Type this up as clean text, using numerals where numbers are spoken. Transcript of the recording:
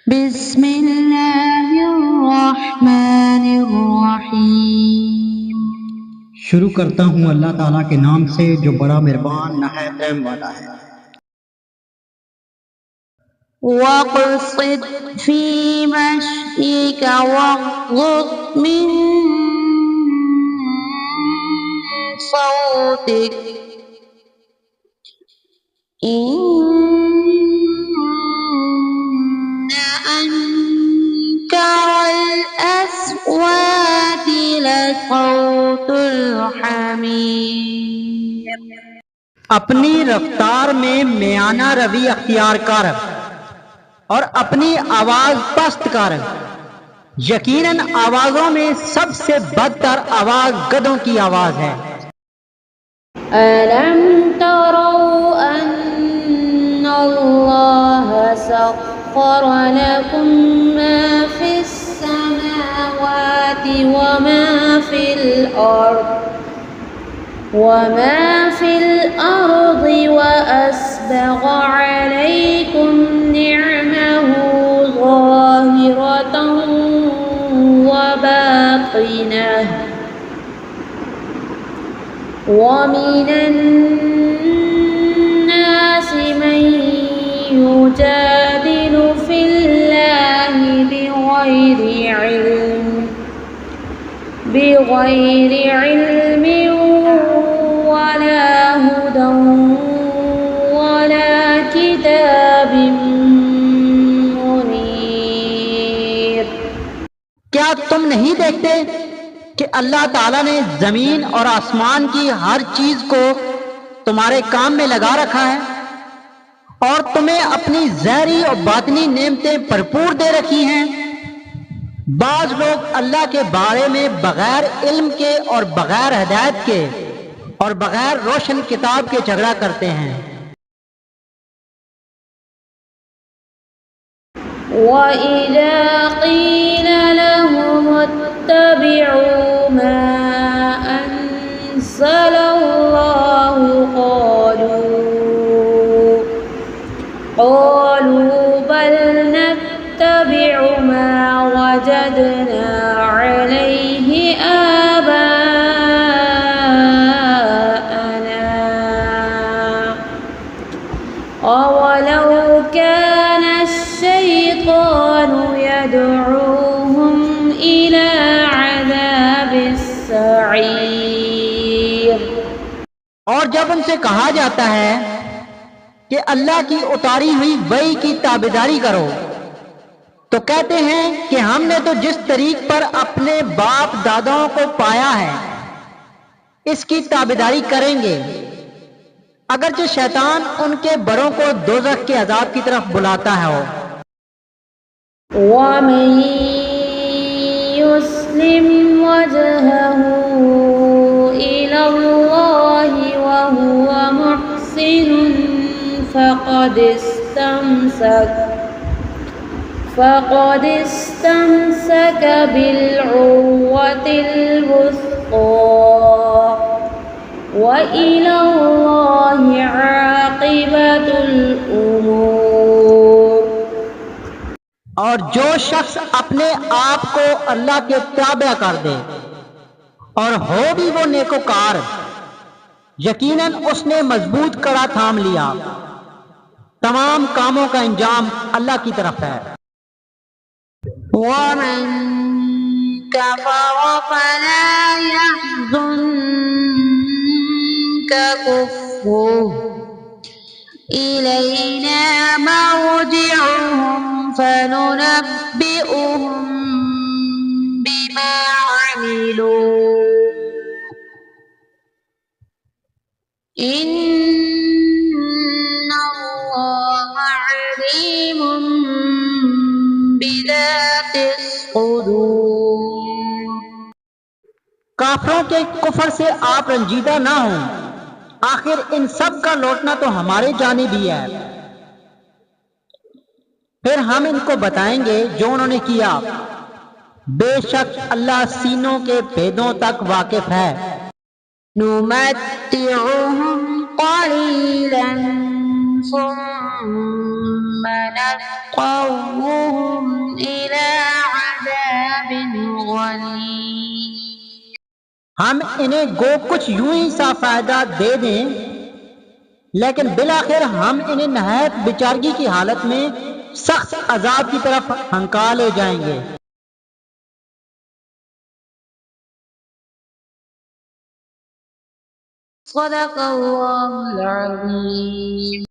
بسم اللہ الرحمن الرحیم۔ شروع کرتا ہوں اللہ تعالیٰ کے نام سے جو بڑا مہربان نہایت رحم والا ہے۔ وَاقْصِدْ فِي مَشْيِكَ وَاغْضُضْ مِن صَوْتِكَ إِنَّ أَنكَرَ الْأَصْوَاتِ لَصَوْتُ الْحَمِيرِ۔ اپنی رفتار میں میانہ روی اختیار کر اور اپنی آواز پست کر، یقیناً آوازوں میں سب سے بدتر آواز گدھوں کی آواز ہے۔ أَلَمْ تَرَوْا أَنَّ اللَّهَ سَخَّرَ لَكُم مَّا فِي السَّمَاوَاتِ وَمَا فِي الْأَرْضِ وَأَسْبَغَ عَلَيْكُمْ نِعْمَهُ ظَاهِرَةً وَبَاطِنَةً وَمِنَ النَّاسِ مَن يُجَادِلُ فِي اللَّهِ بِغَيْرِ عِلْمٍ وَلَا هُدًى وَلَا كِتَابٍ مُنِيرٍ۔ کیا تم نہیں دیکھتے کہ اللہ تعالیٰ نے زمین اور آسمان کی ہر چیز کو تمہارے کام میں لگا رکھا ہے اور تمہیں اپنی ظاہری اور باطنی نعمتیں بھرپور دے رکھی ہیں؟ بعض لوگ اللہ کے بارے میں بغیر علم کے اور بغیر ہدایت کے اور بغیر روشن کتاب کے جھگڑا کرتے ہیں۔ وَإِذَا قِيلَ لَهُمُ اتَّبِعُوا مَا أَنزَلَ اللَّهُ قَالُوا بَلْ نَتَّبِعُ مَا وَجَدْنَا عَلَيْهِ آبَاءَنَا أَوَلَوْ كَانَ الشَّيْطَانُ يَدْعُوهُمْ إِلَى عَذَابِ السَّعِيرِ۔ اور جب ان سے کہا جاتا ہے کہ اللہ کی اتاری ہوئی وحی کی تابعداری کرو تو کہتے ہیں کہ ہم نے تو جس طریق پر اپنے باپ داداؤں کو پایا ہے اس کی تابعداری کریں گے، اگرچہ شیطان ان کے بڑوں کو دوزخ کے عذاب کی طرف بلاتا ہے۔ وَمَن يُسْلِمْ وَجْهَهُ إِلَى اللَّهِ وَهُوَ مُحْسِنٌ فَقَدِ اسْتَمْسَكَ بِالْعُرْوَةِ الْوُثْقَىٰ وَإِلَى اللَّهِ عَاقِبَةُ الْأُمُورِ۔ اور جو شخص اپنے آپ کو اللہ کے تابع کر دے اور ہو بھی وہ نیکوکار، یقیناً اس نے مضبوط کڑا تھام لیا، تمام کاموں کا انجام اللہ کی طرف ہے۔ وَمَن كَفَرَ فَلَا يَحْزُنكَ كُفْرُهُ إِلَيْنَا مَرْجِعُهُمْ فَنُنَبِّئُهُم بِمَا عَمِلُوا إِنَّ اللَّهَ عَلِيمٌ بِذَاتِ الصُّدُورِ۔ کافروں کے کفر سے آپ رنجیدہ نہ ہوں، آخر ان سب کا لوٹنا تو ہمارے جانب ہی ہے، پھر ہم ان کو بتائیں گے جو انہوں نے کیا، بے شک اللہ سینوں کے بھیدوں تک واقف ہے۔ نُمَتِّعُهُمْ قَلِيلًا ثُمَّ نَضْطَرُّهُمْ ہم انہیں گو کچھ یوں ہی سا فائدہ دے دیں، لیکن بالآخر ہم انہیں نہایت بیچارگی کی حالت میں سخت عذاب کی طرف ہنکا لے جائیں گے۔ صدق اللہ العظیم۔